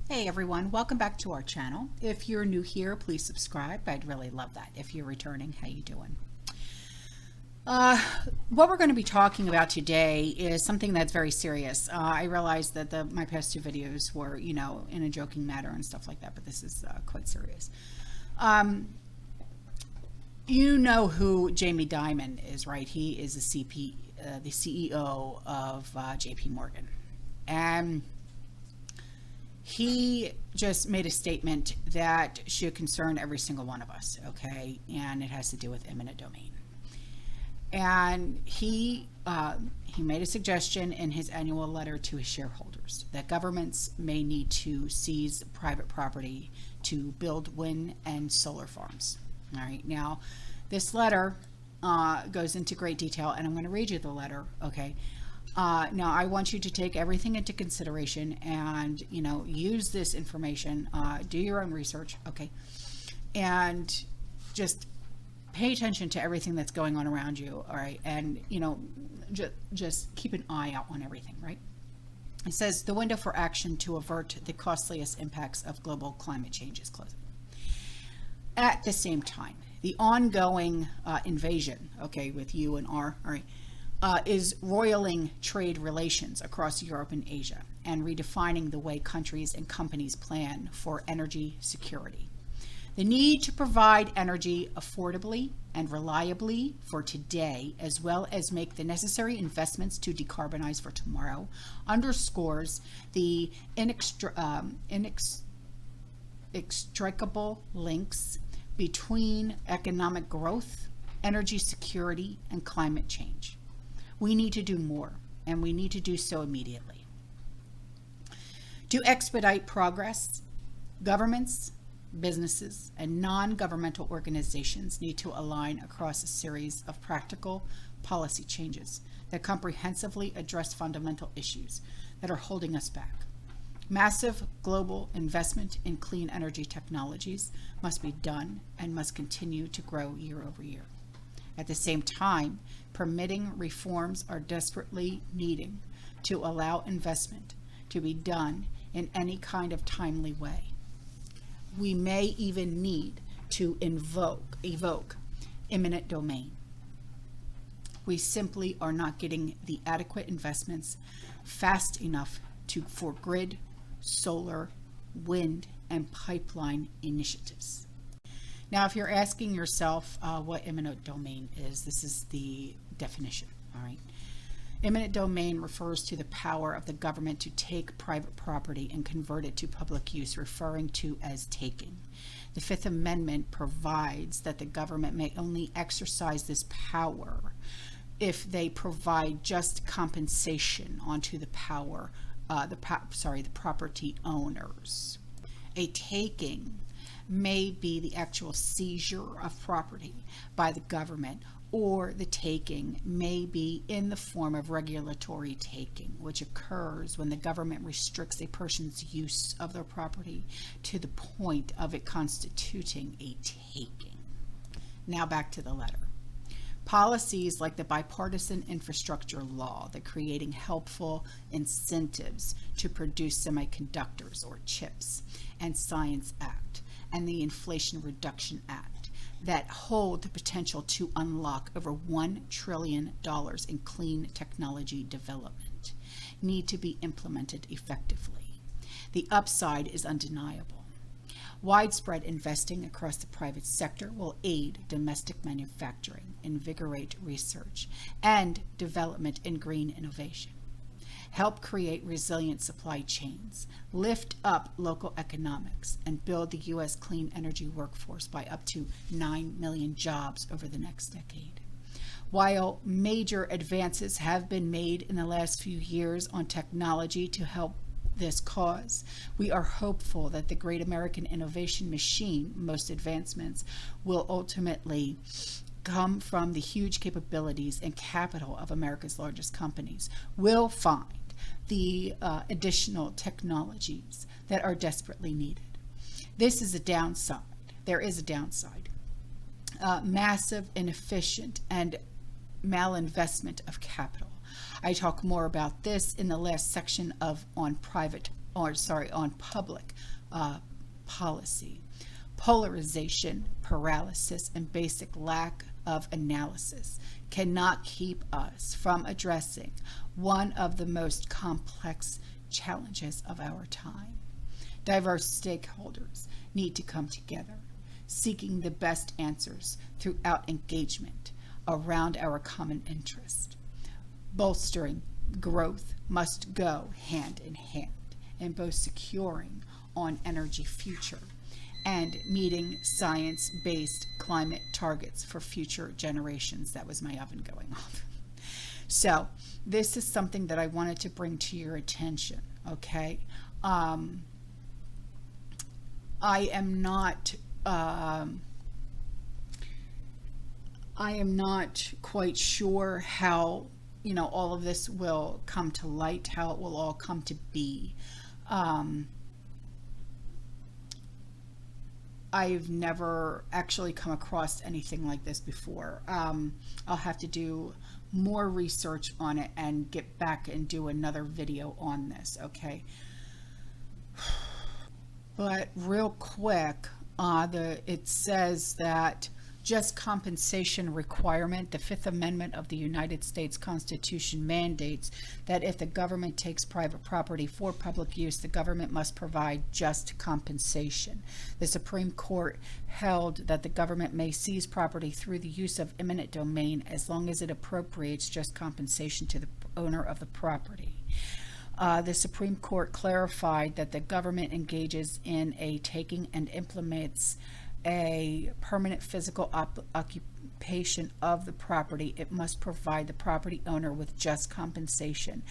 Hey everyone, welcome back to our channel. If you're new here, please subscribe. I'd really love that. If you're returning, how you doing? What we're going to be talking about today is something that's very serious. I realized that my past two videos were, in a joking manner and stuff like that, but this is quite serious. You know who Jamie Dimon is, right? He is the CEO of JP Morgan. And he just made a statement that should concern every single one of us, okay? And it has to do with eminent domain. And he made a suggestion in his annual letter to his shareholders that governments may need to seize private property to build wind and solar farms. All right, now this letter goes into great detail, and I'm going to read you the letter, okay? Now I want you to take everything into consideration and, use this information, do your own research, okay? And just pay attention to everything that's going on around you, all right? And, just keep an eye out on everything, right? It says the window for action to avert the costliest impacts of global climate change is closing. At the same time, the ongoing invasion, okay, with you and R, all right, is roiling trade relations across Europe and Asia and redefining the way countries and companies plan for energy security. The need to provide energy affordably and reliably for today, as well as make the necessary investments to decarbonize for tomorrow, underscores the inextricable links between economic growth, energy security, and climate change. We need to do more, and we need to do so immediately. To expedite progress, governments, businesses, and non-governmental organizations need to align across a series of practical policy changes that comprehensively address fundamental issues that are holding us back. Massive global investment in clean energy technologies must be done and must continue to grow year over year. At the same time, permitting reforms are desperately needing to allow investment to be done in any kind of timely way. We may even need to evoke eminent domain. We simply are not getting the adequate investments fast enough for grid, solar, wind, and pipeline initiatives. Now, if you're asking yourself what eminent domain is, this is the definition, all right? Eminent domain refers to the power of the government to take private property and convert it to public use, referring to as taking. The Fifth Amendment provides that the government may only exercise this power if they provide just compensation onto the property owners. A taking may be the actual seizure of property by the government, or the taking may be in the form of regulatory taking, which occurs when the government restricts a person's use of their property to the point of it constituting a taking. Now back to the letter. Policies like the Bipartisan Infrastructure Law, the Creating Helpful Incentives to Produce Semiconductors or Chips and Science Act, and the Inflation Reduction Act that hold the potential to unlock over $1 trillion in clean technology development need to be implemented effectively. The upside is undeniable. Widespread investing across the private sector will aid domestic manufacturing, invigorate research and development in green innovation, help create resilient supply chains, lift up local economics, and build the U.S. clean energy workforce by up to 9 million jobs over the next decade. While major advances have been made in the last few years on technology to help this cause, we are hopeful that the great American innovation machine, most advancements, will ultimately come from the huge capabilities and capital of America's largest companies, will find the additional technologies that are desperately needed. This is a downside. There is a downside. Massive, inefficient, and malinvestment of capital. I talk more about this in the last section on private on public policy. Polarization, paralysis, and basic lack of analysis cannot keep us from addressing one of the most complex challenges of our time. Diverse stakeholders need to come together, seeking the best answers throughout engagement around our common interest. Bolstering growth must go hand in hand in both securing an energy future and meeting science-based climate targets for future generations. That was my oven going off. So this is something that I wanted to bring to your attention, okay? I am not quite sure how, you know, all of this will come to light, how it will all come to be. I've never actually come across anything like this before. I'll have to do more research on it and get back and do another video on this, okay? But real quick, it says that just compensation requirement, the Fifth Amendment of the United States Constitution mandates that if the government takes private property for public use, the government must provide just compensation. The Supreme Court held that the government may seize property through the use of eminent domain as long as it appropriates just compensation to the owner of the property. The Supreme Court clarified that the government engages in a taking and implements a permanent physical occupation of the property. It must provide the property owner with just compensation,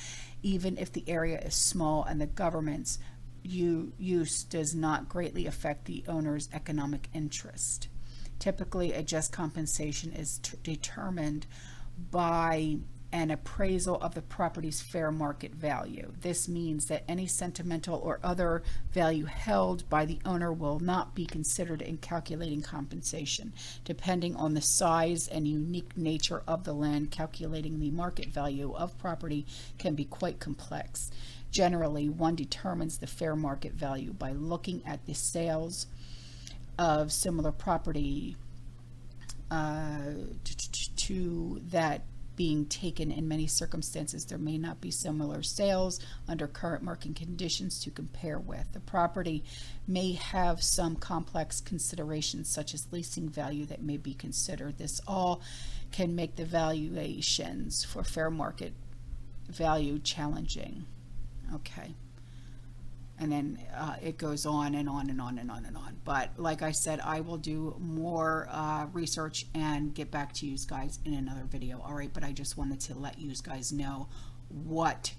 even if the area is small and the government's use does not greatly affect the owner's economic interest. Typically, a just compensation is determined by an appraisal of the property's fair market value. This means that any sentimental or other value held by the owner will not be considered in calculating compensation. Depending on the size and unique nature of the land, calculating the market value of property can be quite complex. Generally, one determines the fair market value by looking at the sales of similar property to that being taken. In many circumstances, there may not be similar sales under current market conditions to compare with. The property may have some complex considerations such as leasing value that may be considered. This all can make the valuations for fair market value challenging. Okay. And then it goes on and on and on and on and on. But like I said, I will do more research and get back to you guys in another video. All right, but I just wanted to let you guys know what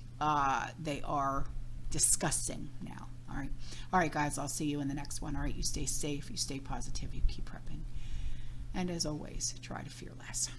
they are discussing now. All right, guys, I'll see you in the next one. All right, you stay safe, you stay positive, you keep prepping. And as always, try to fear less.